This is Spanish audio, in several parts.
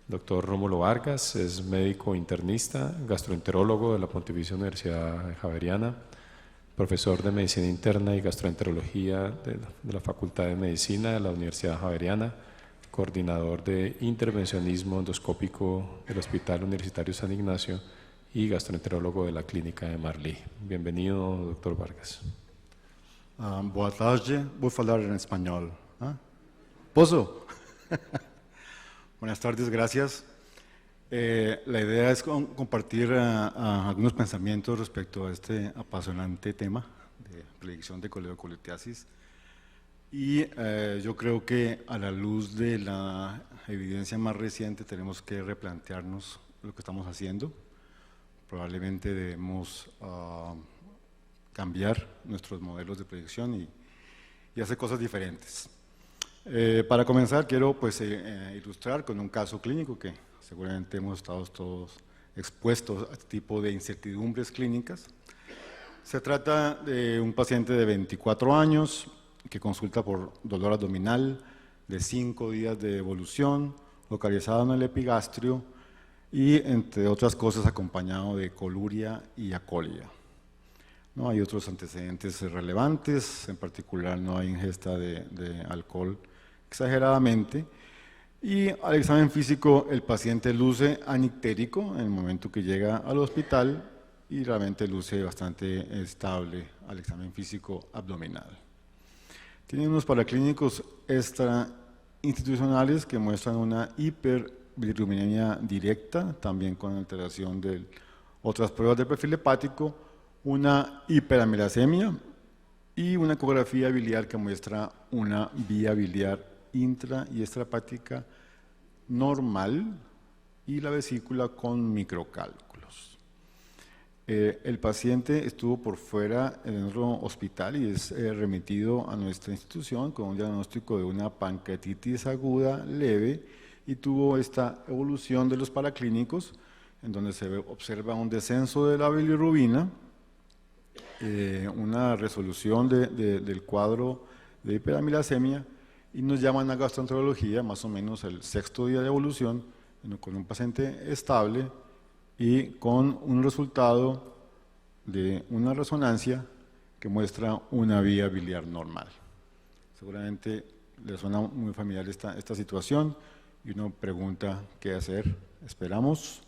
Doctor Rómulo Vargas es médico internista, gastroenterólogo de la Pontificia Universidad Javeriana, profesor de Medicina Interna y Gastroenterología de la Facultad de Medicina de la Universidad Javeriana, coordinador de intervencionismo endoscópico del Hospital Universitario San Ignacio y gastroenterólogo de la Clínica de Marlí. Bienvenido, doctor Vargas. Boa tarde, voy a hablar en español. ¿Posso? Buenas tardes, gracias. La idea es compartir algunos pensamientos respecto a este apasionante tema de predicción de coledocolitiasis. Y yo creo que a la luz de la evidencia más reciente tenemos que replantearnos lo que estamos haciendo. Probablemente debemos cambiar nuestros modelos de predicción y hacer cosas diferentes. Para comenzar, quiero ilustrar con un caso clínico que seguramente hemos estado todos expuestos a este tipo de incertidumbres clínicas. Se trata de un paciente de 24 años que consulta por dolor abdominal de 5 días de evolución, localizado en el epigastrio y, entre otras cosas, acompañado de coluria y acolia. No hay otros antecedentes relevantes, en particular no hay ingesta de alcohol exageradamente, y al examen físico el paciente luce anictérico en el momento que llega al hospital y realmente luce bastante estable al examen físico abdominal. Tiene unos paraclínicos extrainstitucionales que muestran una hiperbilirubinemia directa, también con alteración de otras pruebas del perfil hepático, una hiperamilasemia y una ecografía biliar que muestra una vía biliar intra y extrahepática normal y la vesícula con microcálculos. El paciente estuvo por fuera en nuestro hospital y es remitido a nuestra institución con un diagnóstico de una pancreatitis aguda leve y tuvo esta evolución de los paraclínicos en donde se observa un descenso de la bilirrubina, una resolución del cuadro de hiperamilasemia, y nos llaman a gastroenterología más o menos el 6º día de evolución con un paciente estable y con un resultado de una resonancia que muestra una vía biliar normal. Seguramente les suena muy familiar esta situación y uno pregunta qué hacer, esperamos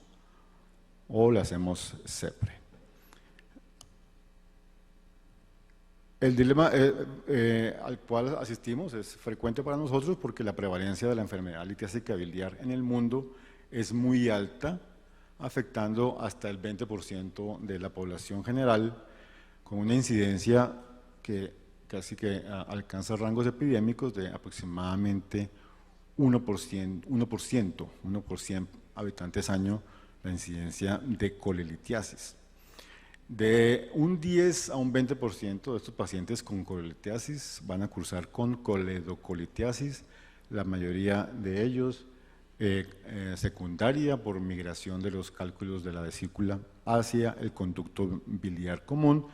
o le hacemos CEPRE. El dilema al cual asistimos es frecuente para nosotros porque la prevalencia de la enfermedad litiásica biliar en el mundo es muy alta, afectando hasta el 20% de la población general, con una incidencia que casi que alcanza rangos epidémicos de aproximadamente 1 por 100 habitantes año, la incidencia de colelitiasis. De un 10 a un 20% de estos pacientes con colelitiasis van a cursar con coledocolitiasis, la mayoría de ellos secundaria por migración de los cálculos de la vesícula hacia el conducto biliar común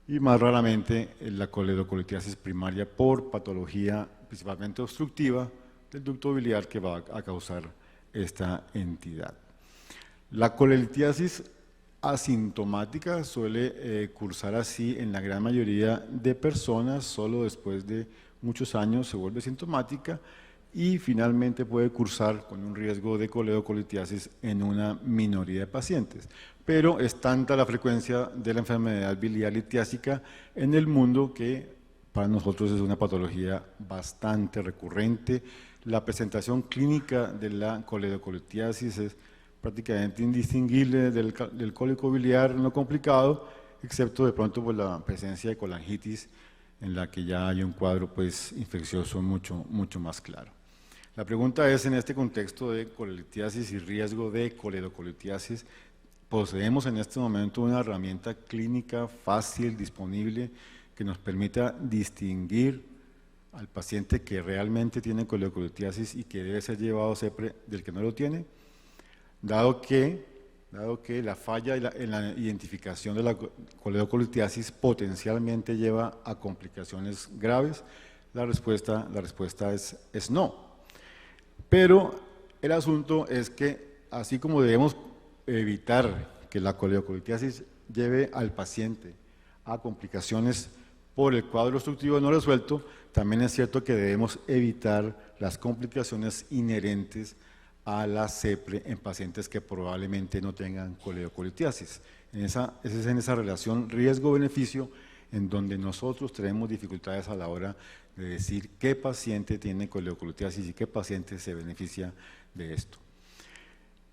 y más raramente la coledocolitiasis primaria por patología principalmente obstructiva del ducto biliar que va a causar esta entidad. La colelitiasis asintomática suele cursar así en la gran mayoría de personas, solo después de muchos años se vuelve sintomática y finalmente puede cursar con un riesgo de coledocolitiasis en una minoría de pacientes. Pero es tanta la frecuencia de la enfermedad biliar litiásica en el mundo que para nosotros es una patología bastante recurrente. La presentación clínica de la coledocolitiasis es prácticamente indistinguible del cólico biliar no complicado, excepto de pronto por la presencia de colangitis, en la que ya hay un cuadro infeccioso mucho más claro. La pregunta es, en este contexto de colelitiasis y riesgo de coledocolitiasis, ¿poseemos en este momento una herramienta clínica fácil, disponible, que nos permita distinguir al paciente que realmente tiene coledocolitiasis y que debe ser llevado a CEPRE del que no lo tiene? Dado que dado que la falla en la identificación de la coledocolitiasis potencialmente lleva a complicaciones graves? La respuesta es no. Pero el asunto es que, así como debemos evitar que la coledocolitiasis lleve al paciente a complicaciones por el cuadro obstructivo no resuelto, también es cierto que debemos evitar las complicaciones inherentes a la CEPRE en pacientes que probablemente no tengan coledocolitiasis. Es en esa relación riesgo-beneficio en donde nosotros tenemos dificultades a la hora de decir qué paciente tiene coledocolitiasis y qué paciente se beneficia de esto.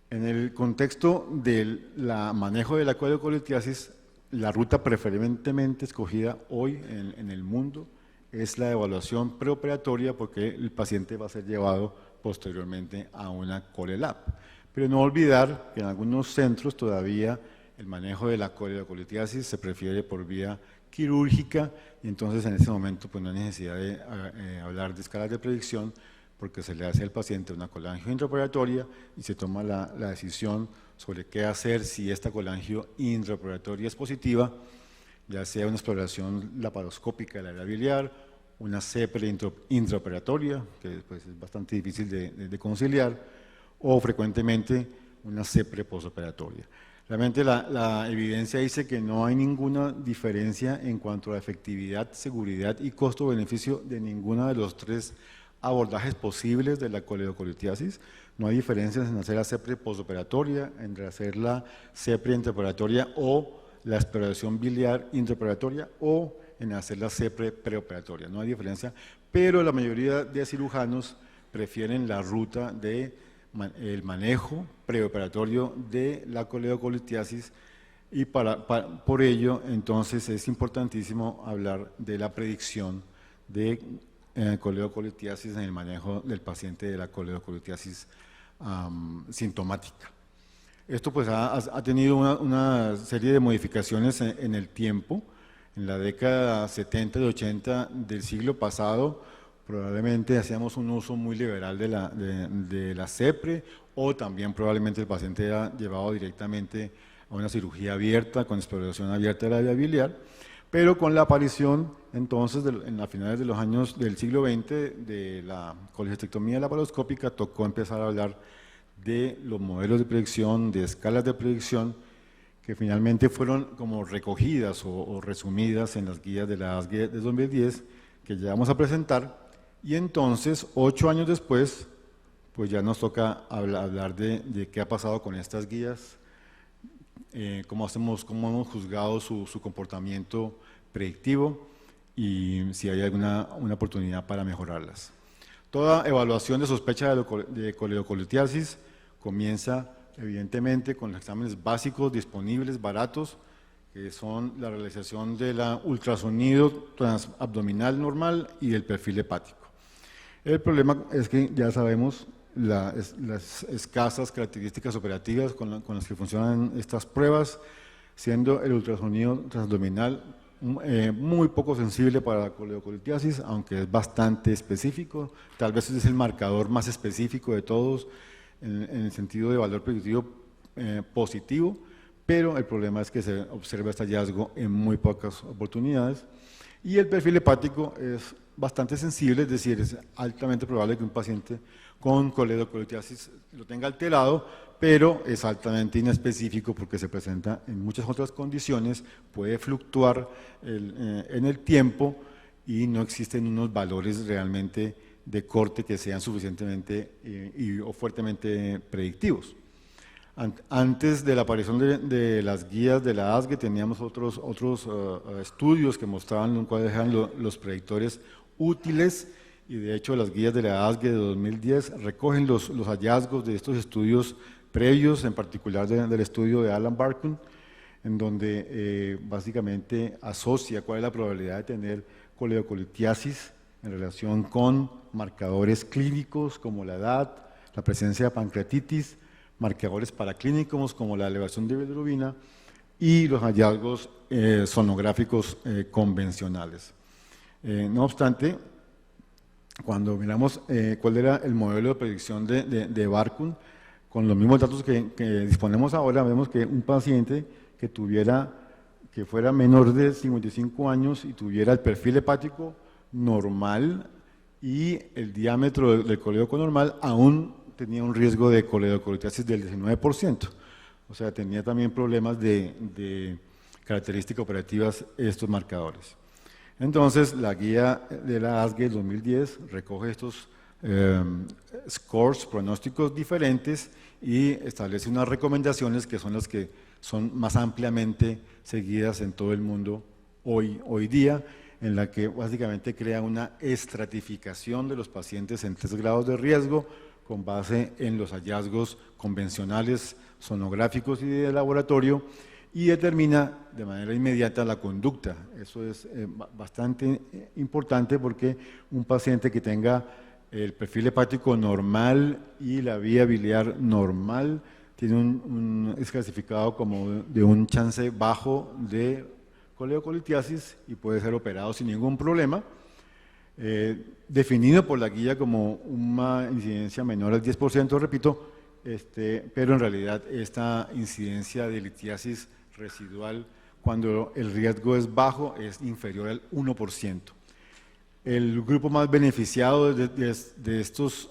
En el contexto del manejo de la coledocolitiasis, la ruta preferentemente escogida hoy en el mundo es la evaluación preoperatoria, porque el paciente va a ser llevado posteriormente a una ColeLab. Pero no olvidar que en algunos centros todavía el manejo de la coledocolitiasis se prefiere por vía quirúrgica, y entonces en ese momento pues no hay necesidad de hablar de escalas de predicción, porque se le hace al paciente una colangio intraoperatoria y se toma la decisión sobre qué hacer si esta colangio intraoperatoria es positiva, ya sea una exploración laparoscópica del área biliar, una CEPRE intraoperatoria, que pues, es bastante difícil de conciliar, o frecuentemente una CEPRE postoperatoria. Realmente la evidencia dice que no hay ninguna diferencia en cuanto a la efectividad, seguridad y costo-beneficio de ninguno de los tres abordajes posibles de la coledocolitiasis. No hay diferencias en hacer la CEPRE postoperatoria, entre hacer la CEPRE intraoperatoria o la exploración biliar intraoperatoria, o en hacer la CEPRE preoperatoria. No hay diferencia, pero la mayoría de cirujanos prefieren la ruta de el manejo preoperatorio de la coledocolitiasis, y por ello entonces es importantísimo hablar de la predicción de coledocolitiasis en el manejo del paciente de la coledocolitiasis sintomática. Esto pues ha tenido una serie de modificaciones en el tiempo. En la década 70 y 80 del siglo pasado probablemente hacíamos un uso muy liberal de la CEPRE, o también probablemente el paciente era llevado directamente a una cirugía abierta con exploración abierta de la vía biliar. Pero con la aparición entonces, en las finales de los años del siglo XX, de la colecistectomía laparoscópica, tocó empezar a hablar de los modelos de predicción, de escalas de predicción, que finalmente fueron como recogidas o resumidas en las guías de la ASGE de 2010, que ya vamos a presentar, y entonces, 8 años después, pues ya nos toca hablar de qué ha pasado con estas guías, cómo hemos juzgado su comportamiento predictivo y si hay alguna oportunidad para mejorarlas. Toda evaluación de sospecha de coledocolitiasis comienza evidentemente con los exámenes básicos disponibles, baratos, que son la realización del ultrasonido transabdominal normal y el perfil hepático. El problema es que ya sabemos las escasas características operativas con las que funcionan estas pruebas, siendo el ultrasonido transabdominal muy poco sensible para la coledocolitiasis, aunque es bastante específico. Tal vez es el marcador más específico de todos en el sentido de valor predictivo positivo, pero el problema es que se observa este hallazgo en muy pocas oportunidades. Y el perfil hepático es bastante sensible, es decir, es altamente probable que un paciente con coledocolitiasis lo tenga alterado, pero es altamente inespecífico porque se presenta en muchas otras condiciones, puede fluctuar en el tiempo y no existen unos valores realmente de corte que sean suficientemente o fuertemente predictivos. Antes de la aparición de las guías de la ASGE teníamos otros estudios que mostraban cuáles eran los predictores útiles, y de hecho las guías de la ASGE de 2010 recogen los hallazgos de estos estudios previos, en particular del estudio de Alan Barkun, en donde básicamente asocia cuál es la probabilidad de tener coledocolitiasis en relación con marcadores clínicos como la edad, la presencia de pancreatitis, marcadores paraclínicos como la elevación de bilirrubina y los hallazgos sonográficos convencionales. No obstante, cuando miramos cuál era el modelo de predicción de Barkun, con los mismos datos que disponemos ahora, vemos que un paciente que fuera menor de 55 años y tuviera el perfil hepático normal y el diámetro del colédoco normal, aún tenía un riesgo de coledocolitiasis del 19%. O sea, tenía también problemas de características operativas estos marcadores. Entonces, la guía de la ASGE 2010 recoge estos scores, pronósticos diferentes y establece unas recomendaciones que son las que son más ampliamente seguidas en todo el mundo hoy día, en la que básicamente crea una estratificación de los pacientes en 3 grados de riesgo con base en los hallazgos convencionales, sonográficos y de laboratorio, y determina de manera inmediata la conducta. Eso es bastante importante porque un paciente que tenga el perfil hepático normal y la vía biliar normal es clasificado como de un chance bajo de coledocolitiasis y puede ser operado sin ningún problema, definido por la guía como una incidencia menor al 10%, repito, pero en realidad esta incidencia de litiasis residual, cuando el riesgo es bajo, es inferior al 1%. El grupo más beneficiado de estos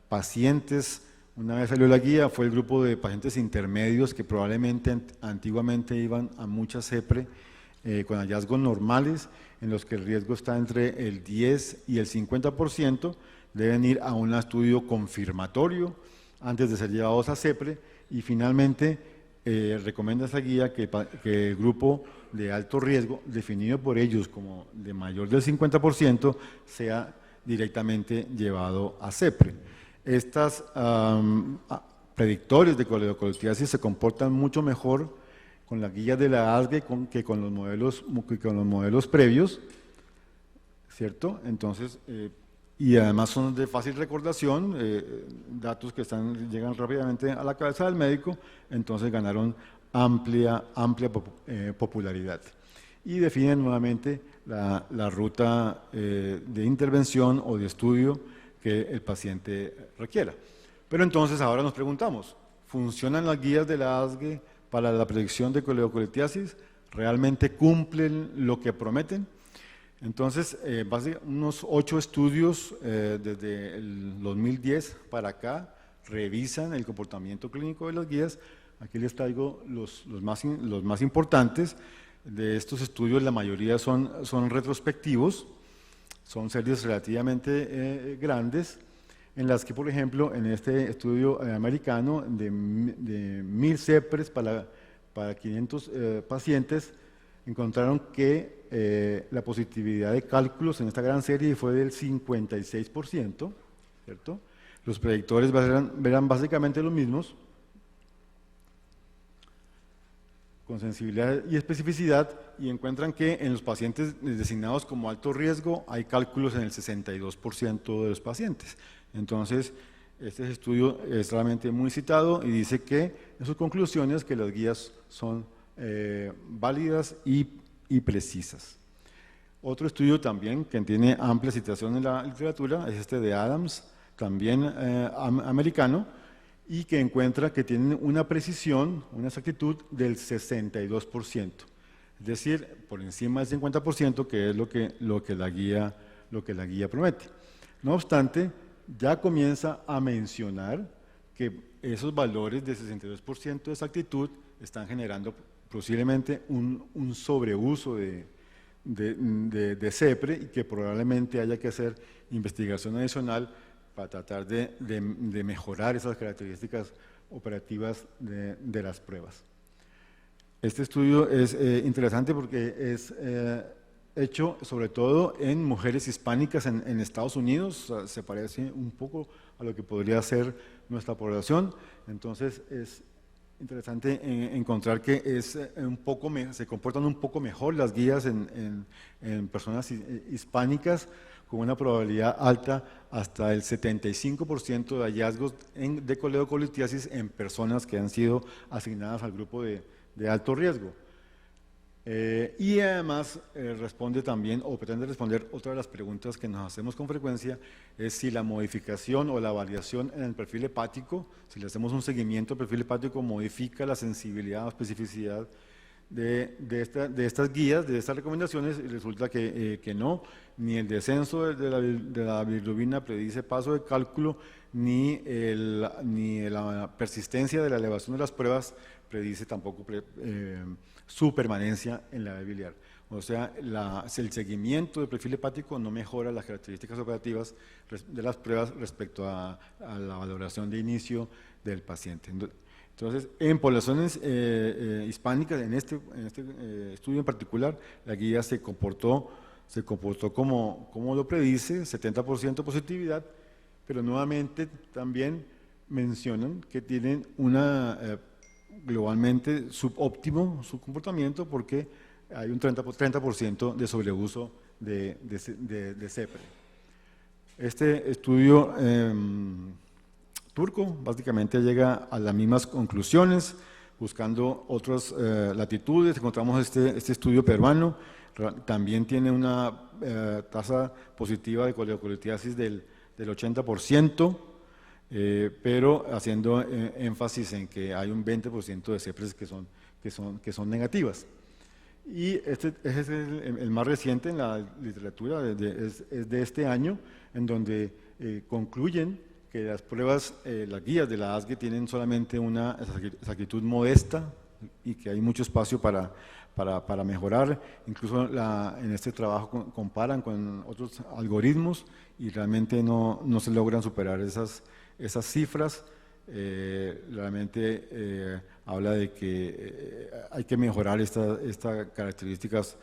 pacientes, una vez salió la guía, fue el grupo de pacientes intermedios que probablemente antiguamente iban a mucha CEPRE con hallazgos normales, en los que el riesgo está entre el 10 y el 50%, deben ir a un estudio confirmatorio antes de ser llevados a CEPRE, y finalmente recomienda esa guía que el grupo de alto riesgo, definido por ellos como de mayor del 50%, sea directamente llevado a CEPRE. Estas predictores de coledocolitiasis se comportan mucho mejor con la guía de la ASGE que con los modelos previos, ¿cierto? Entonces, y además son de fácil recordación, datos que llegan rápidamente a la cabeza del médico, entonces ganaron amplia popularidad. Y definen nuevamente la ruta de intervención o de estudio que el paciente requiera. Pero entonces ahora nos preguntamos, ¿funcionan las guías de la ASGE para la predicción de coledocolitiasis? ¿Realmente cumplen lo que prometen? Entonces, unos 8 estudios desde el 2010 para acá revisan el comportamiento clínico de las guías. Aquí les traigo los más importantes. De estos estudios, la mayoría son retrospectivos, son series relativamente grandes, en las que, por ejemplo, en este estudio americano de 1000 CEPRES para 500 pacientes, encontraron que la positividad de cálculos en esta gran serie fue del 56%, ¿cierto? Los predictores verán básicamente los mismos, con sensibilidad y especificidad, y encuentran que en los pacientes designados como alto riesgo hay cálculos en el 62% de los pacientes. Entonces, este estudio es realmente muy citado y dice que en sus conclusiones que las guías son válidas y precisas. Otro estudio también que tiene amplia citación en la literatura es este de Adams, también americano, y que encuentra que tienen una precisión, una exactitud del 62%, es decir, por encima del 50%, que es lo que la guía promete. No obstante, ya comienza a mencionar que esos valores de 62% de exactitud están generando posiblemente un sobreuso de CEPRE y que probablemente haya que hacer investigación adicional para tratar de mejorar esas características operativas de las pruebas. Este estudio es interesante porque es hecho sobre todo en mujeres hispánicas en Estados Unidos, o sea, se parece un poco a lo que podría ser nuestra población, entonces es interesante encontrar que se comportan un poco mejor las guías en personas hispánicas, con una probabilidad alta hasta el 75% de hallazgos de coledocolitiasis en personas que han sido asignadas al grupo de alto riesgo. Y además responde también, o pretende responder, otra de las preguntas que nos hacemos con frecuencia, es si la modificación o la variación en el perfil hepático, si le hacemos un seguimiento al perfil hepático, modifica la sensibilidad o especificidad de estas guías, de estas recomendaciones, y resulta que no, ni el descenso de la bilirrubina predice paso de cálculo, ni la persistencia de la elevación de las pruebas predice tampoco su permanencia en la vía biliar. O sea, el seguimiento del perfil hepático no mejora las características operativas de las pruebas respecto a la valoración de inicio del paciente. Entonces, en poblaciones hispánicas, en este estudio en particular, la guía se comportó como lo predice, 70% positividad, pero nuevamente también mencionan que tienen globalmente subóptimo su comportamiento porque hay un 30% de sobreuso de CEPRE. Este estudio turco básicamente llega a las mismas conclusiones, buscando otras latitudes. Encontramos este estudio peruano, también tiene una tasa positiva de coleocolitiasis del 80%, pero haciendo énfasis en que hay un 20% de CEPRES que son negativas. Y este es el más reciente en la literatura, es de este año, en donde concluyen que las pruebas, las guías de la ASGE tienen solamente una exactitud modesta y que hay mucho espacio para mejorar. Incluso en este trabajo comparan con otros algoritmos y realmente no se logran superar esas cifras. Realmente habla de que hay que mejorar estas características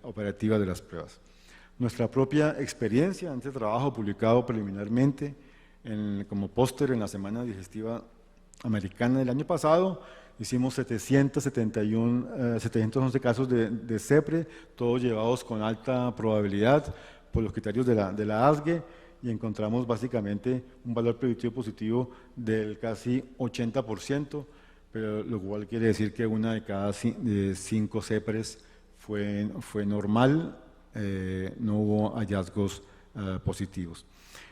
operativas de las pruebas. Nuestra propia experiencia, este trabajo publicado preliminarmente como póster en la Semana Digestiva Americana del año pasado, hicimos 711 casos de CEPRE, todos llevados con alta probabilidad por los criterios de la ASGE, y encontramos básicamente un valor predictivo positivo del casi 80%, pero lo cual quiere decir que una de cada 5 CEPRES fue normal, no hubo hallazgos positivos.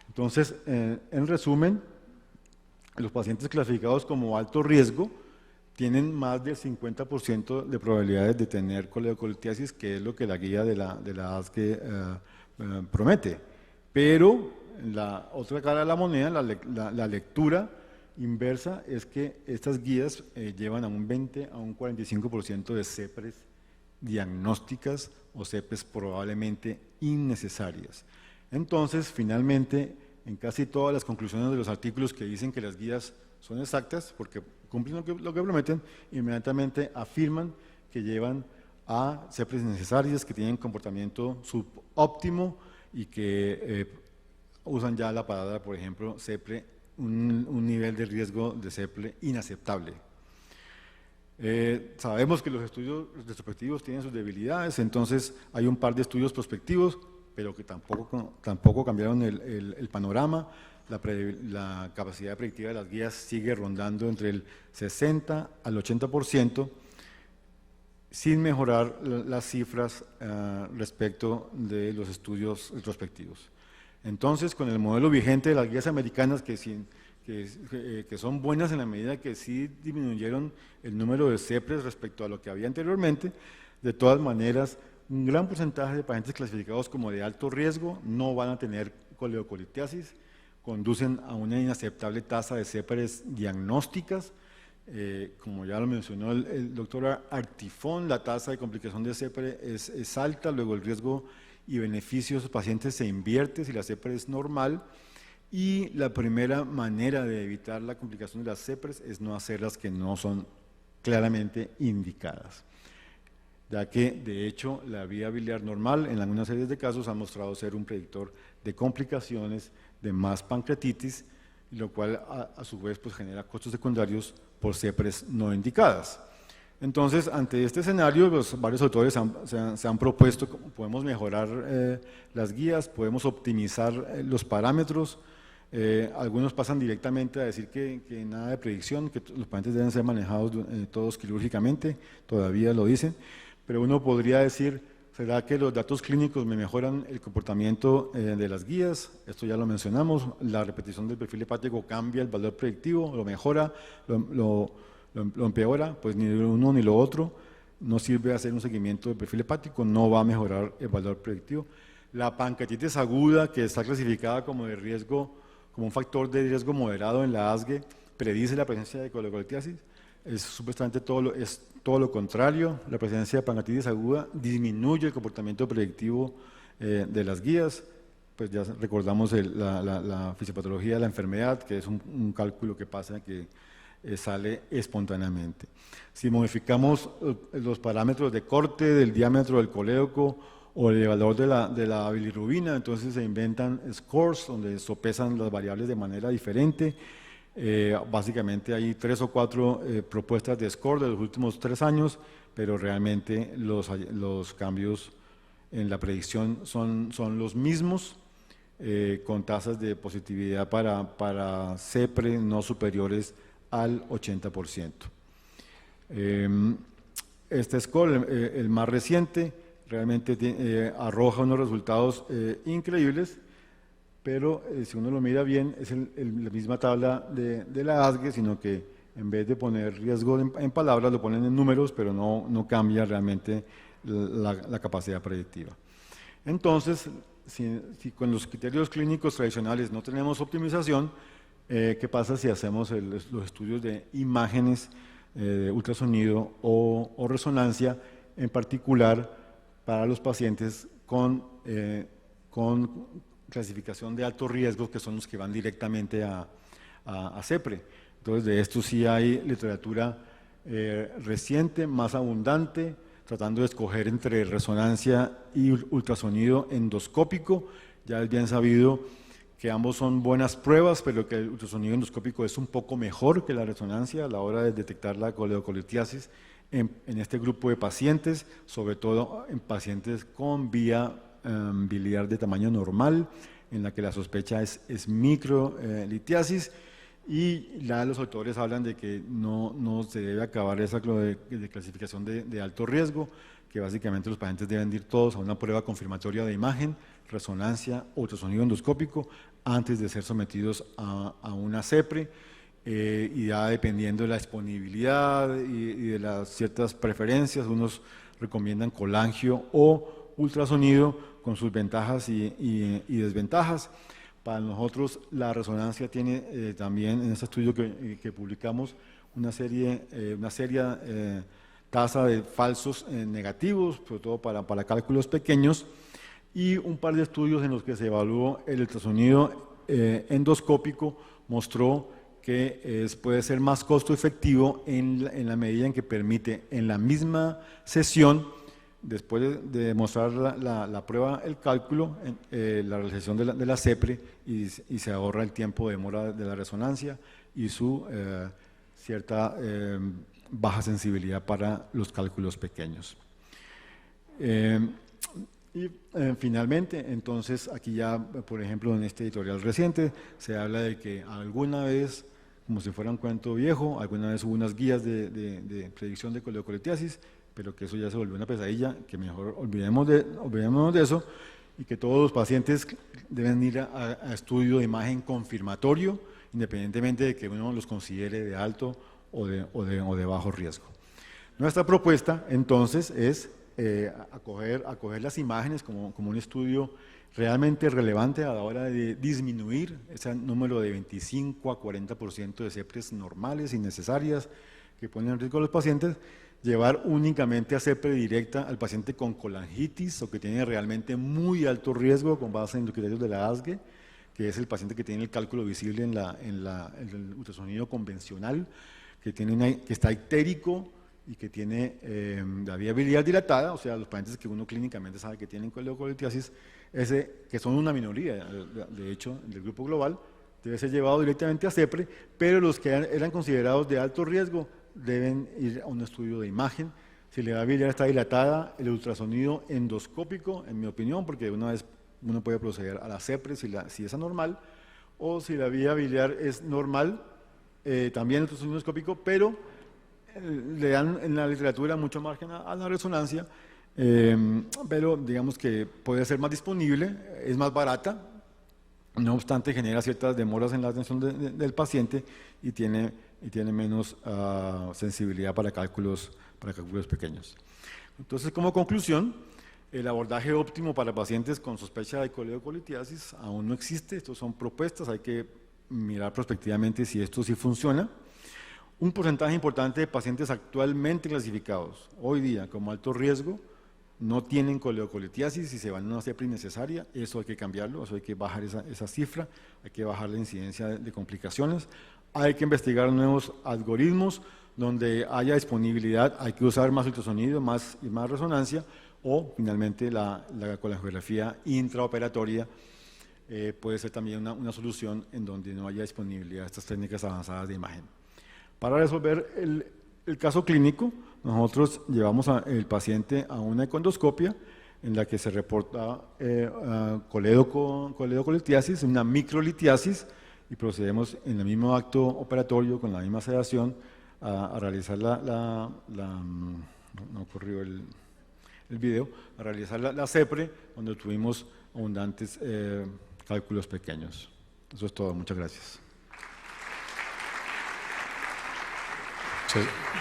Entonces, en resumen, los pacientes clasificados como alto riesgo tienen más del 50% de probabilidades de tener coleocolitiasis, que es lo que la guía de la ASGE promete. Pero la otra cara de la moneda, la lectura inversa, es que estas guías llevan a un 20 a un 45% de CEPRES diagnósticas o CEPRES probablemente innecesarias. Entonces, finalmente, en casi todas las conclusiones de los artículos que dicen que las guías son exactas, porque cumplen lo que prometen, inmediatamente afirman que llevan a CEPRES innecesarias, que tienen comportamiento subóptimo y que usan ya la palabra, por ejemplo, CEPRE, un nivel de riesgo de CEPRE inaceptable. Sabemos que los estudios retrospectivos tienen sus debilidades, entonces hay un par de estudios prospectivos, pero que tampoco cambiaron el panorama. La capacidad predictiva de las guías sigue rondando entre el 60 al 80%, sin mejorar las cifras respecto de los estudios retrospectivos. Entonces, con el modelo vigente de las guías americanas, que son buenas en la medida que sí disminuyeron el número de CEPRES respecto a lo que había anteriormente, de todas maneras, un gran porcentaje de pacientes clasificados como de alto riesgo no van a tener coleocolitiasis, conducen a una inaceptable tasa de CEPRES diagnósticas. Como ya lo mencionó el doctor Artifón, la tasa de complicación de CEPRE es alta, luego el riesgo y beneficio de esos pacientes se invierte si la CEPRE es normal, y la primera manera de evitar la complicación de las CEPRES es no hacerlas que no son claramente indicadas, ya que de hecho la vía biliar normal en algunas series de casos ha mostrado ser un predictor de complicaciones de más pancreatitis, lo cual a su vez pues, genera costos secundarios por CEPRES no indicadas. Entonces, ante este escenario, varios autores se han propuesto cómo podemos mejorar las guías, podemos optimizar los parámetros. Algunos pasan directamente a decir que nada de predicción, que los pacientes deben ser manejados todos quirúrgicamente, todavía lo dicen, pero uno podría decir, ¿será que los datos clínicos me mejoran el comportamiento de las guías? Esto ya lo mencionamos, la repetición del perfil hepático cambia el valor predictivo, lo mejora, lo empeora, pues ni lo uno ni lo otro. No sirve hacer un seguimiento del perfil hepático, no va a mejorar el valor predictivo. La pancreatitis aguda, que está clasificada como de riesgo, como un factor de riesgo moderado en la ASGE, predice la presencia de coledocolitiasis. Es supuestamente es todo lo contrario. La presencia de pancreatitis aguda disminuye el comportamiento predictivo de las guías. Pues ya recordamos la fisiopatología de la enfermedad, que es un cálculo que pasa que sale espontáneamente. Si modificamos los parámetros de corte del diámetro del colédoco o el valor de la bilirrubina, entonces se inventan scores donde sopesan las variables de manera diferente. Básicamente hay 3 o 4 propuestas de score de los últimos 3 años, pero realmente los cambios en la predicción son los mismos, con tasas de positividad para CEPRE no superiores al 80%. Este score, el más reciente, realmente arroja unos resultados increíbles, pero si uno lo mira bien, es la misma tabla de la ASGE, sino que en vez de poner riesgo en palabras, lo ponen en números, pero no cambia realmente la capacidad predictiva. Entonces, si con los criterios clínicos tradicionales no tenemos optimización, ¿qué pasa si hacemos los estudios de imágenes de ultrasonido o resonancia, en particular para los pacientes con clasificación de alto riesgo, que son los que van directamente a CEPRE? Entonces, de esto sí hay literatura reciente, más abundante, tratando de escoger entre resonancia y ultrasonido endoscópico. Ya es bien sabido que ambos son buenas pruebas, pero que el ultrasonido endoscópico es un poco mejor que la resonancia a la hora de detectar la coledocolitiasis en este grupo de pacientes, sobre todo en pacientes con vía biliar de tamaño normal, en la que la sospecha es microlitiasis, y ya los autores hablan de que no se debe acabar esa de clasificación de alto riesgo, que básicamente los pacientes deben ir todos a una prueba confirmatoria de imagen, resonancia, ultrasonido endoscópico, antes de ser sometidos a una CEPRE, y ya dependiendo de la disponibilidad y de las ciertas preferencias, unos recomiendan colangio o ultrasonido con sus ventajas y desventajas. Para nosotros la resonancia tiene también, en este estudio que publicamos, una seria tasa de falsos negativos, sobre todo para cálculos pequeños, y un par de estudios en los que se evaluó el ultrasonido endoscópico mostró que puede ser más costo efectivo en la medida en que permite en la misma sesión, después de mostrar la prueba, el cálculo, la realización de la CEPRE, y se ahorra el tiempo de demora de la resonancia y su cierta baja sensibilidad para los cálculos pequeños. Finalmente, entonces, aquí ya, por ejemplo, en este editorial reciente, se habla de que alguna vez, como si fuera un cuento viejo, alguna vez hubo unas guías de predicción de coledocolitiasis, pero que eso ya se volvió una pesadilla, que mejor olvidémonos de eso, y que todos los pacientes deben ir a estudio de imagen confirmatorio, independientemente de que uno los considere de alto o de bajo riesgo. Nuestra propuesta, entonces, es acoger las imágenes como un estudio realmente relevante a la hora de disminuir ese número de 25 a 40% de CEPRES normales y necesarias que ponen en riesgo a los pacientes, llevar únicamente a CEPRE directa al paciente con colangitis o que tiene realmente muy alto riesgo con base en los criterios de la ASGE, que es el paciente que tiene el cálculo visible en el ultrasonido convencional, que está ictérico y que tiene la vía biliar dilatada, o sea, los pacientes que uno clínicamente sabe que tienen coledocolitiasis, que son una minoría, de hecho, del grupo global, debe ser llevado directamente a CEPRE, pero los que eran considerados de alto riesgo deben ir a un estudio de imagen. Si la vía biliar está dilatada, el ultrasonido endoscópico, en mi opinión, porque una vez uno puede proceder a la CEPRE si es anormal, o si la vía biliar es normal, también el ultrasonido endoscópico, pero le dan en la literatura mucho margen a la resonancia, pero digamos que puede ser más disponible, es más barata, no obstante genera ciertas demoras en la atención del paciente y tiene menos sensibilidad para cálculos pequeños. Entonces, como conclusión, el abordaje óptimo para pacientes con sospecha de coledocolitiasis aún no existe. Estos son propuestas, hay que mirar prospectivamente si esto sí funciona. Un porcentaje importante de pacientes actualmente clasificados hoy día como alto riesgo no tienen coledocolitiasis y se van a una CEPRI innecesaria. Eso hay que cambiarlo, eso hay que bajar esa cifra, hay que bajar la incidencia de complicaciones. Hay que investigar nuevos algoritmos donde haya disponibilidad, hay que usar más ultrasonido y más resonancia, o finalmente la colangiografía intraoperatoria puede ser también una solución en donde no haya disponibilidad de estas técnicas avanzadas de imagen. Para resolver el caso clínico, nosotros llevamos al paciente a una ecoendoscopia en la que se reporta coledocolitiasis, una microlitiasis, y procedemos en el mismo acto operatorio con la misma sedación a realizar no ocurrió el video, a realizar la CEPRE, donde tuvimos abundantes cálculos pequeños. Eso es todo, muchas gracias.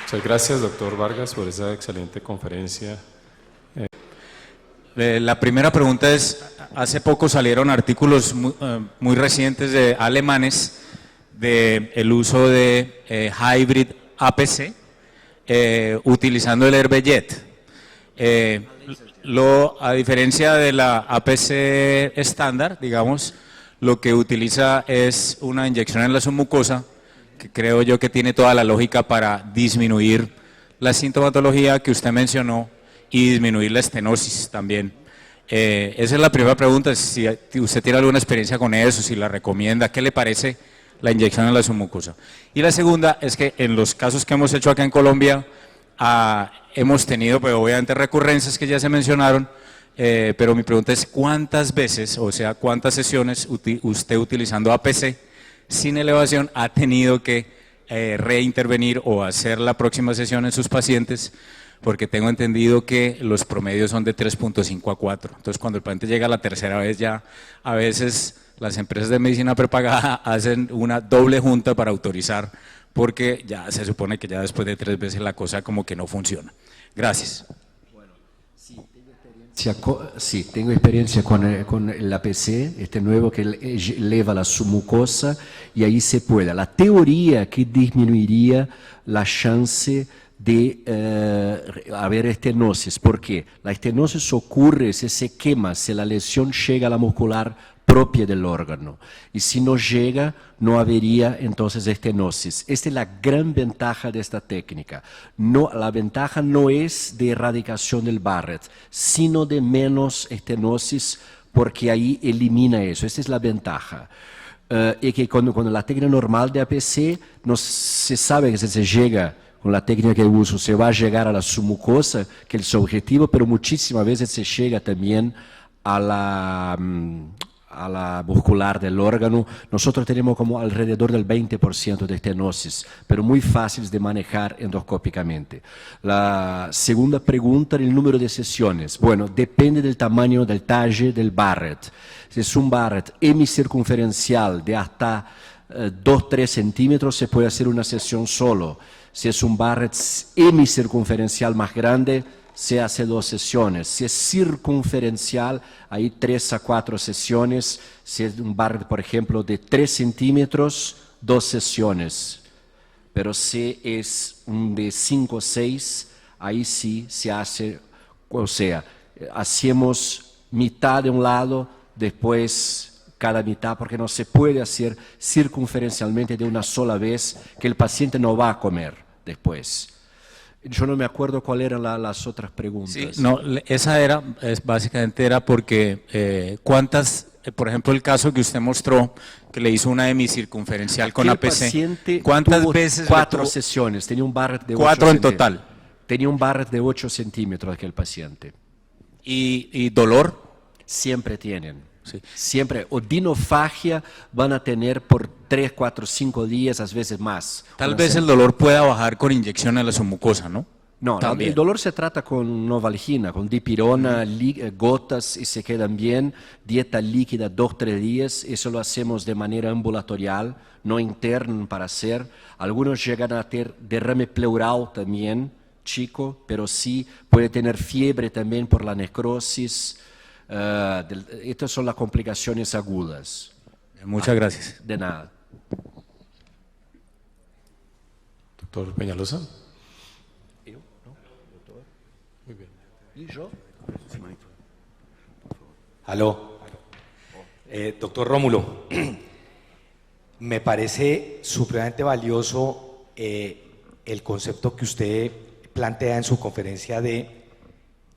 Muchas gracias, doctor Vargas, por esa excelente conferencia. La primera pregunta es, hace poco salieron artículos muy recientes de alemanes del uso de hybrid APC utilizando el Herbejet. A diferencia de la APC estándar, digamos, lo que utiliza es una inyección en la submucosa, que creo yo que tiene toda la lógica para disminuir la sintomatología que usted mencionó y disminuir la estenosis también. Esa es la primera pregunta, si usted tiene alguna experiencia con eso, si la recomienda, ¿qué le parece la inyección en la submucosa? Y la segunda es que en los casos que hemos hecho acá en Colombia, hemos tenido, pues, obviamente, recurrencias que ya se mencionaron, pero mi pregunta es, ¿cuántas veces, o sea, cuántas sesiones usted utilizando APC sin elevación ha tenido que reintervenir o hacer la próxima sesión en sus pacientes? Porque tengo entendido que los promedios son de 3.5 a 4. Entonces, cuando el paciente llega la tercera vez, ya a veces las empresas de medicina prepagada hacen una doble junta para autorizar, porque ya se supone que ya después de 3 veces la cosa como que no funciona. Gracias. Bueno, sí, tengo experiencia con el APC, este nuevo que eleva la submucosa, y ahí se puede. La teoría que disminuiría la chance de haber estenosis. ¿Por qué? La estenosis ocurre si se quema, si la lesión llega a la muscular propia del órgano. Y si no llega, no habría entonces estenosis. Esta es la gran ventaja de esta técnica. La ventaja no es de erradicación del Barrett, sino de menos estenosis, porque ahí elimina eso. Esta es la ventaja. Y que cuando la técnica normal de APC, no se sabe que si se llega con la técnica que uso, se va a llegar a la submucosa, que es su objetivo, pero muchísimas veces se llega también a la muscular del órgano. Nosotros tenemos como alrededor del 20% de estenosis, pero muy fáciles de manejar endoscópicamente. La segunda pregunta, el número de sesiones. Bueno, depende del tamaño del talle del Barrett. Si es un Barrett hemicircunferencial de hasta 2-3 centímetros, se puede hacer una sesión solo. Si es un Barrett hemicircunferencial más grande, se hace 2 sesiones. Si es circunferencial, hay 3 a 4 sesiones. Si es un Barrett, por ejemplo, de 3 centímetros, 2 sesiones. Pero si es un de 5 o 6, ahí sí se hace, o sea, hacemos mitad de un lado, después cada mitad, porque no se puede hacer circunferencialmente de una sola vez, que el paciente no va a comer después. Yo no me acuerdo cuáles eran las otras preguntas. Sí, no, esa básicamente era porque cuántas, por ejemplo, el caso que usted mostró, que le hizo una hemicircunferencial con APC, ¿cuántas veces? 4 sesiones, tenía un Barrett de 8 4 en centímetros. total. Tenía un Barrett de 8 centímetros aquel paciente. ¿Y dolor? Siempre tienen. Sí. Siempre, odinofagia van a tener por 3, 4, 5 días, a veces más. Tal vez el dolor pueda bajar con inyección a la submucosa, ¿no? No, También. el dolor se trata con Novalgina, con dipirona, gotas y se quedan bien. Dieta líquida 2, 3 días. Eso lo hacemos de manera ambulatorial, no interna para hacer. Algunos llegan a tener derrame pleural también, chico, pero sí puede tener fiebre también por la necrosis. Estas son las complicaciones agudas. Muchas gracias. De nada. Doctor Peñalosa. Aló. Doctor Rómulo, me parece supremamente valioso el concepto que usted plantea en su conferencia de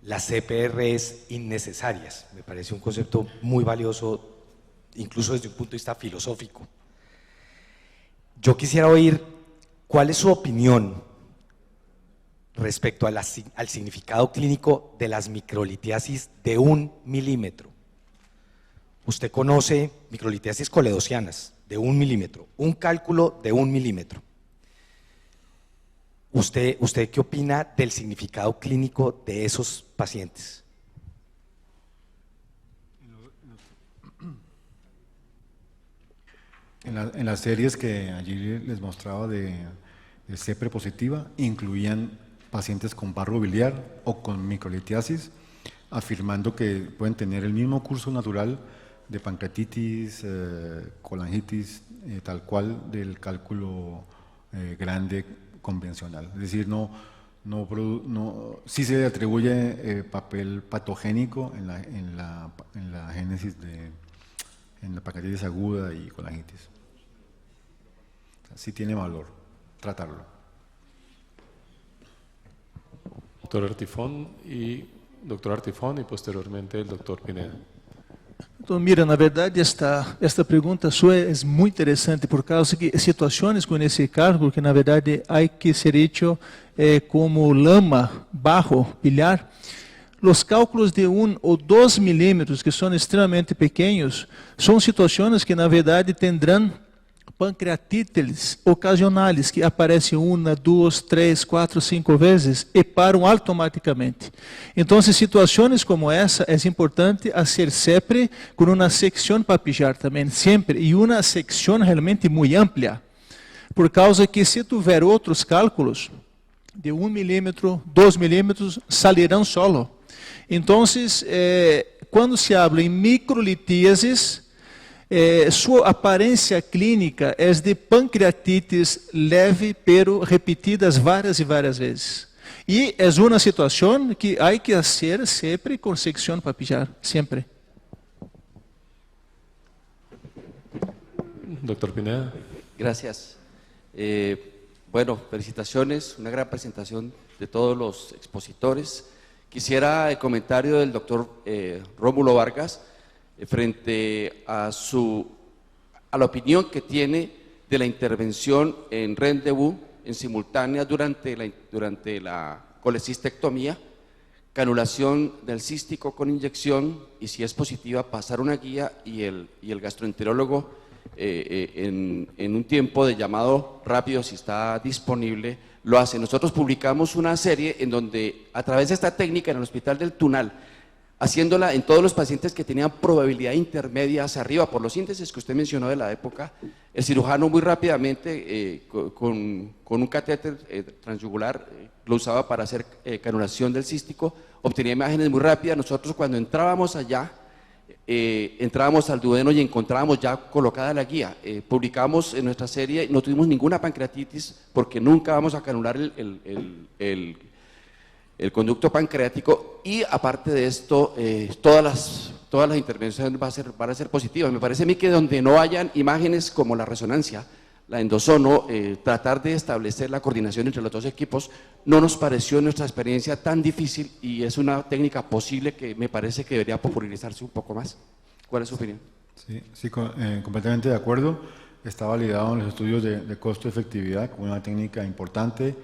las CPRs innecesarias. Me parece un concepto muy valioso, incluso desde un punto de vista filosófico. Yo quisiera oír cuál es su opinión respecto al significado clínico de las microlitiasis de 1 milímetro. Usted conoce microlitiasis coledocianas de 1 milímetro, un cálculo de 1 milímetro. ¿Usted qué opina del significado clínico de esos pacientes? En las series que allí les mostraba de CEPRE positiva, incluían pacientes con barro biliar o con microlitiasis, afirmando que pueden tener el mismo curso natural de pancreatitis, colangitis, tal cual del cálculo grande convencional. Es decir, sí se le atribuye papel patogénico en la génesis en la pancreatitis aguda y colangitis. O sea, sí tiene valor tratarlo. Doctor Artifón y posteriormente el doctor Pineda. Então, mira, na verdade, esta pergunta sua é muito interessante por causa que situações com esse cálculo que, na verdade, há que ser hecho como lama, barro, bilhar, os cálculos de 1 ou 2 milímetros, que são extremamente pequenos, são situações que, na verdade, tendrão pancreatites ocasionais que aparecem 1, 2, 3, 4, 5 vezes e param automaticamente. Então, situações como essa, é importante fazer sempre com uma secção papilar também, sempre, e uma secção realmente muito ampla, por causa que se tiver outros cálculos de 1 milímetro, 2 milímetros, salirão solo. Então, quando se habla em microlitiasis, sua aparência clínica é de pancreatitis leve, pero repetidas várias e várias vezes. E é uma situação que há que fazer sempre com secção papilar, sempre. Doctor Pineda. Gracias. Bueno, felicitaciones, una gran presentación de todos los expositores. Quisiera el comentario del doctor Rómulo Vargas frente a la opinión que tiene de la intervención en rendezvous en simultánea durante la colecistectomía, canulación del cístico con inyección y, si es positiva, pasar una guía y el gastroenterólogo en un tiempo de llamado rápido, si está disponible, lo hace. Nosotros publicamos una serie en donde, a través de esta técnica en el Hospital del Tunal, haciéndola en todos los pacientes que tenían probabilidad intermedia hacia arriba, por los índices que usted mencionó de la época, el cirujano muy rápidamente, con un catéter transyugular, lo usaba para hacer canulación del cístico, obtenía imágenes muy rápidas. Nosotros, cuando entrábamos allá, entrábamos al duodeno y encontrábamos ya colocada la guía. Publicamos en nuestra serie, no tuvimos ninguna pancreatitis porque nunca vamos a canular el conducto pancreático, y aparte de esto, todas las intervenciones van a ser positivas. Me parece a mí que donde no hayan imágenes como la resonancia, la endosono, tratar de establecer la coordinación entre los dos equipos no nos pareció en nuestra experiencia tan difícil, y es una técnica posible que me parece que debería popularizarse un poco más. ¿Cuál es su opinión? Sí, completamente de acuerdo. Está validado en los estudios de costo-efectividad como una técnica importante.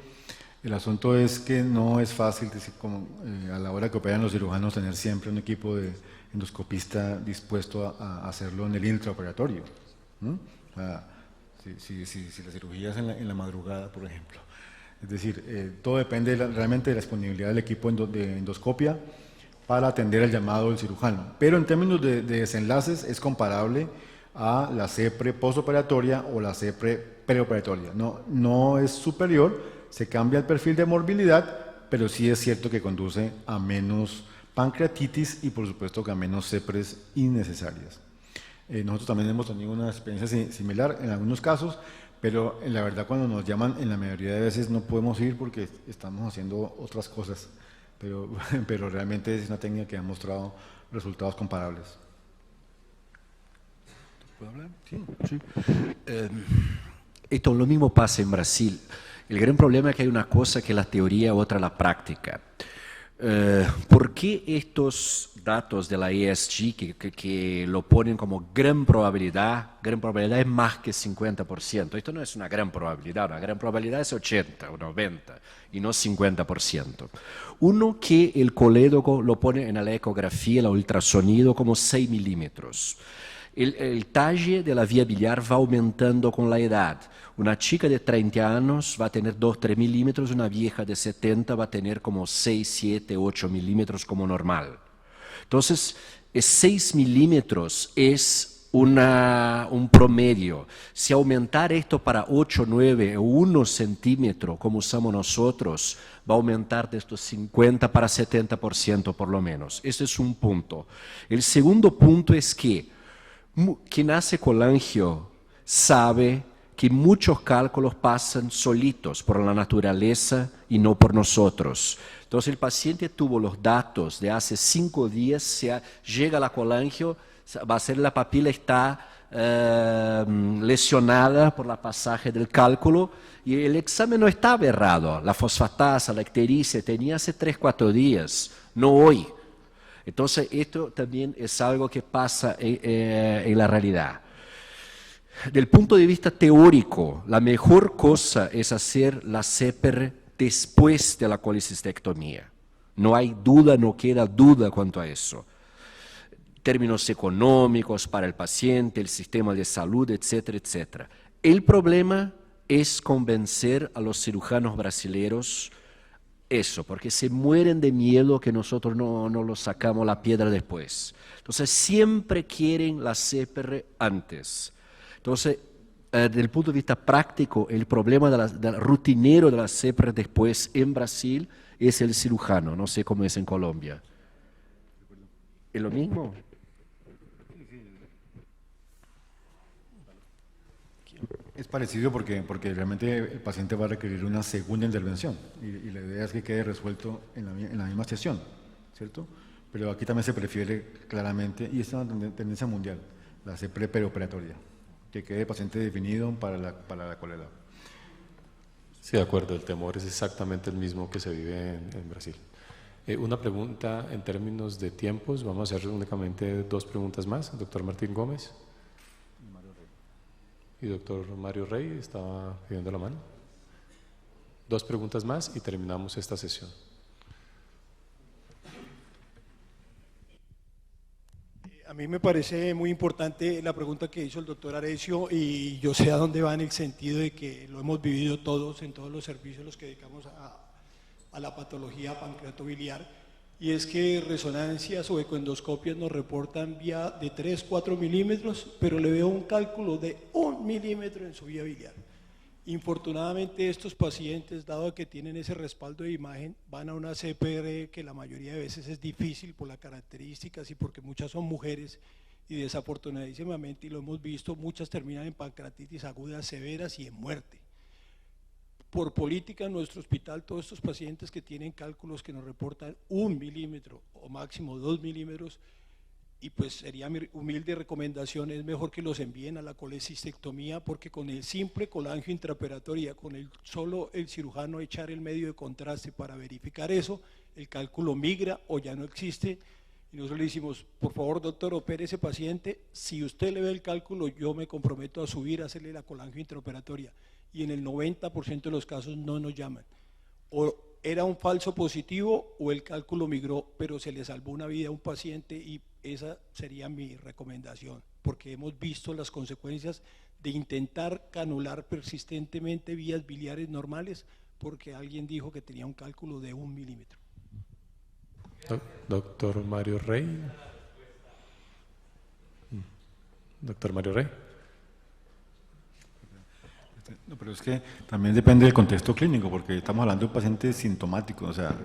El asunto es que no es fácil, como, a la hora que operan los cirujanos, tener siempre un equipo de endoscopista dispuesto a hacerlo en el intraoperatorio, ¿no? O sea, si la cirugía es en la madrugada, por ejemplo. Es decir, todo depende realmente de la disponibilidad del equipo de endoscopia para atender el llamado del cirujano. Pero en términos de desenlaces es comparable a la CEPRE postoperatoria o la CEPRE preoperatoria. No es superior, se cambia el perfil de morbilidad, pero sí es cierto que conduce a menos pancreatitis y por supuesto que a menos CEPRES innecesarias. Nosotros también hemos tenido una experiencia similar en algunos casos, pero la verdad cuando nos llaman en la mayoría de veces no podemos ir porque estamos haciendo otras cosas, pero realmente es una técnica que ha mostrado resultados comparables. ¿Puedo hablar? Sí. Esto lo mismo pasa en Brasil. El gran problema es que hay una cosa que es la teoría, otra la práctica. ¿Por qué estos datos de la ESG que lo ponen como gran probabilidad es más que 50%? Esto no es una gran probabilidad es 80 o 90 y no 50%. Uno, que el colédoco lo pone en la ecografía, el ultrasonido, como 6 milímetros. El talle de la vía biliar va aumentando con la edad. Una chica de 30 años va a tener 2-3 milímetros, una vieja de 70 va a tener como 6, 7, 8 milímetros como normal. Entonces, 6 milímetros es un promedio. Si aumentar esto para 8, 9 o 1 centímetro, como usamos nosotros, va a aumentar de estos 50 para 70% por lo menos. Ese es un punto. El segundo punto es que quien hace colangio sabe que muchos cálculos pasan solitos por la naturaleza y no por nosotros. Entonces el paciente tuvo los datos de hace 5 días, llega a la colangio, va a ser la papila está lesionada por la pasaje del cálculo y el examen no estaba errado. La fosfatasa, la ictericia tenía hace 3-4 días, no hoy. Entonces esto también es algo que pasa en la realidad. Del punto de vista teórico, la mejor cosa es hacer la CEPR después de la colecistectomía. No hay duda, no queda duda cuanto a eso. Términos económicos para el paciente, el sistema de salud, etcétera, etcétera. El problema es convencer a los cirujanos brasileños eso, porque se mueren de miedo que nosotros no los sacamos la piedra después. Entonces siempre quieren la CEPR antes. Entonces, desde el punto de vista práctico, el problema del rutinero de la CEPR después en Brasil es el cirujano, no sé cómo es en Colombia. ¿Es lo mismo? Es parecido porque realmente el paciente va a requerir una segunda intervención y la idea es que quede resuelto en la misma sesión, ¿cierto? Pero aquí también se prefiere claramente, y es una tendencia mundial, la CEPR preoperatoria, que quede el paciente definido para la cólera. Sí, de acuerdo, el temor es exactamente el mismo que se vive en Brasil. Una pregunta en términos de tiempos, vamos a hacer únicamente 2 preguntas más. Doctor Martín Gómez. Y doctor Mario Rey estaba pidiendo la mano. 2 preguntas más y terminamos esta sesión. A mí me parece muy importante la pregunta que hizo el doctor Arecio y yo sé a dónde va en el sentido de que lo hemos vivido todos en todos los servicios los que dedicamos a la patología pancreatobiliar, y es que resonancias o ecoendoscopias nos reportan vía de 3-4 milímetros, pero le veo un cálculo de 1 milímetro en su vía biliar. Infortunadamente estos pacientes, dado que tienen ese respaldo de imagen, van a una CPR que la mayoría de veces es difícil por las características y porque muchas son mujeres y desafortunadísimamente, y lo hemos visto, muchas terminan en pancreatitis agudas severas y en muerte. Por política en nuestro hospital, todos estos pacientes que tienen cálculos que nos reportan 1 milímetro o máximo 2 milímetros, y pues sería mi humilde recomendación, es mejor que los envíen a la colecistectomía, porque con el simple colangio intraoperatoria, con solo el cirujano echar el medio de contraste para verificar eso, el cálculo migra o ya no existe, y nosotros le decimos, por favor doctor, opere ese paciente, si usted le ve el cálculo yo me comprometo a subir a hacerle la colangio intraoperatoria, y en el 90% de los casos no nos llaman. o era un falso positivo o el cálculo migró, pero se le salvó una vida a un paciente y esa sería mi recomendación, porque hemos visto las consecuencias de intentar canular persistentemente vías biliares normales porque alguien dijo que tenía un cálculo de 1 milímetro. Doctor Mario Rey. Doctor Mario Rey. No, pero es que también depende del contexto clínico, porque estamos hablando de un paciente sintomático, o sea,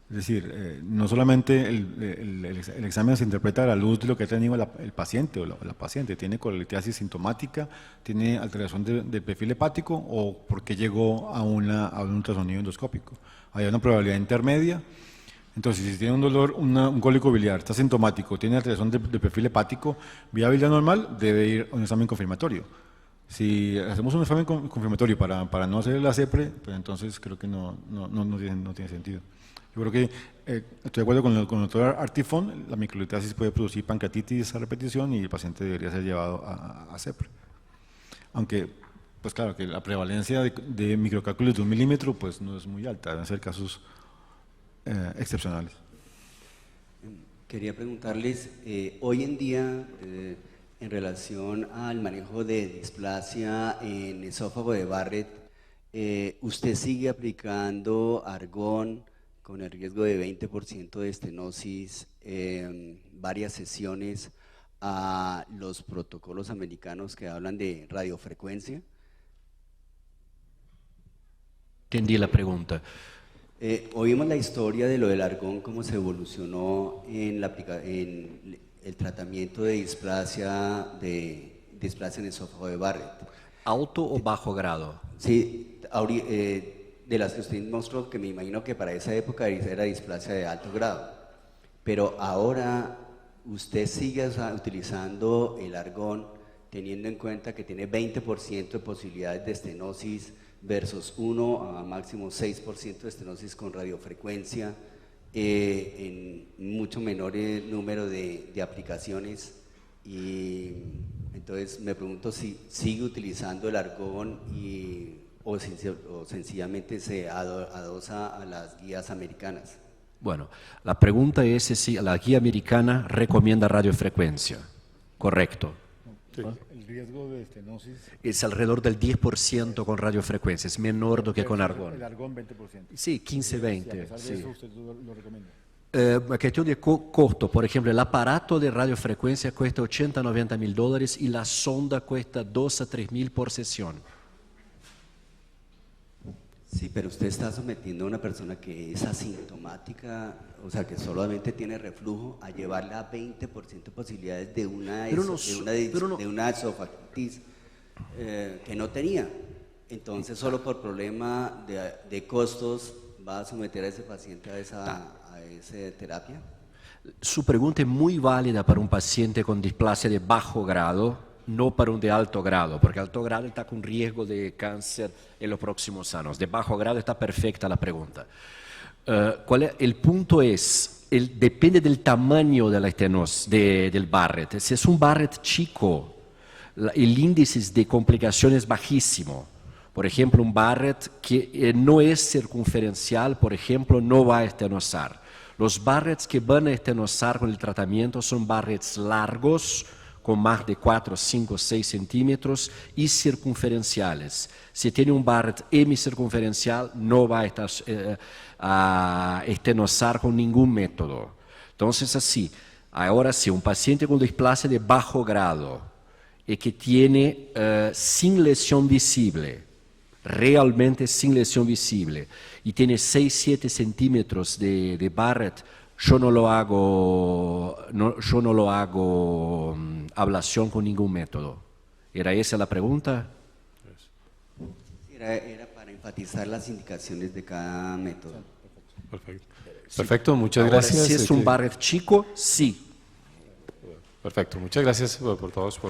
es decir, no solamente el examen se interpreta a la luz de lo que ha tenido el paciente o la paciente, tiene colelitiasis sintomática, tiene alteración del perfil hepático o porque llegó a un ultrasonido endoscópico. Hay una probabilidad intermedia. Entonces, si tiene un dolor, un cólico biliar, está sintomático, tiene alteración del perfil hepático, vía biliar normal, debe ir a un examen confirmatorio. Si hacemos un examen confirmatorio para no hacer la CEPRE, pues entonces creo que no tiene sentido. Yo creo que estoy de acuerdo con el doctor Artifón, la microlitiasis puede producir pancreatitis a repetición y el paciente debería ser llevado a CEPRE. Aunque, pues claro, que la prevalencia de microcálculos de 1 milímetro pues no es muy alta, deben ser casos excepcionales. Quería preguntarles, hoy en día, en relación al manejo de displasia en esófago de Barrett, ¿usted sigue aplicando argón con el riesgo de 20% de estenosis, varias sesiones a los protocolos americanos que hablan de radiofrecuencia? Entendí la pregunta. Oímos la historia de lo del argón, cómo se evolucionó en el tratamiento de displasia en esófago de Barrett. ¿Alto o bajo grado? Sí, de las que usted mostró, que me imagino que para esa época era displasia de alto grado. Pero ahora usted sigue utilizando el argón teniendo en cuenta que tiene 20% de posibilidades de estenosis versus 1 a máximo 6% de estenosis con radiofrecuencia, en mucho menor número de aplicaciones, y entonces me pregunto si sigue utilizando el argón o sencillamente se adosa a las guías americanas. Bueno, la pregunta es si la guía americana recomienda radiofrecuencia. Correcto. Sí. El riesgo de estenosis es alrededor del 10% con radiofrecuencia, es menor do que con argón. El argón 20%. Sí, 15-20. Sí, a pesar sí. de eso, usted lo recomienda. Una cuestión de costo, por ejemplo, el aparato de radiofrecuencia cuesta $80-90 mil y la sonda cuesta $2 a $3 mil por sesión. Sí, pero usted está sometiendo a una persona que es asintomática, o sea, que solamente tiene reflujo, a llevarla a 20% de posibilidades de una esofagitis que no tenía. Entonces, solo por problema de costos, ¿va a someter a ese paciente a esa terapia? Su pregunta es muy válida para un paciente con displasia de bajo grado, no para un de alto grado, porque alto grado está con riesgo de cáncer en los próximos años. De bajo grado está perfecta la pregunta. El punto es, depende del tamaño de la estenosis, del Barrett. Si es un Barrett chico, el índice de complicaciones es bajísimo. Por ejemplo, un Barrett que no es circunferencial, por ejemplo, no va a estenosar. Los Barretts que van a estenosar con el tratamiento son Barretts largos, con más de 4, 5, 6 centímetros y circunferenciales. Si tiene un Barrett hemicircunferencial, no va a estenosar con ningún método. Entonces, así, ahora sí, un paciente con displasia de bajo grado y que tiene sin lesión visible, realmente sin lesión visible, y tiene 6-7 centímetros de Barrett, yo no lo hago ablación con ningún método. ¿Era esa la pregunta? Era para enfatizar las indicaciones de cada método. Perfecto. Perfecto, muchas Ahora, gracias. si es un Barrett chico, sí. Perfecto, muchas gracias por todos.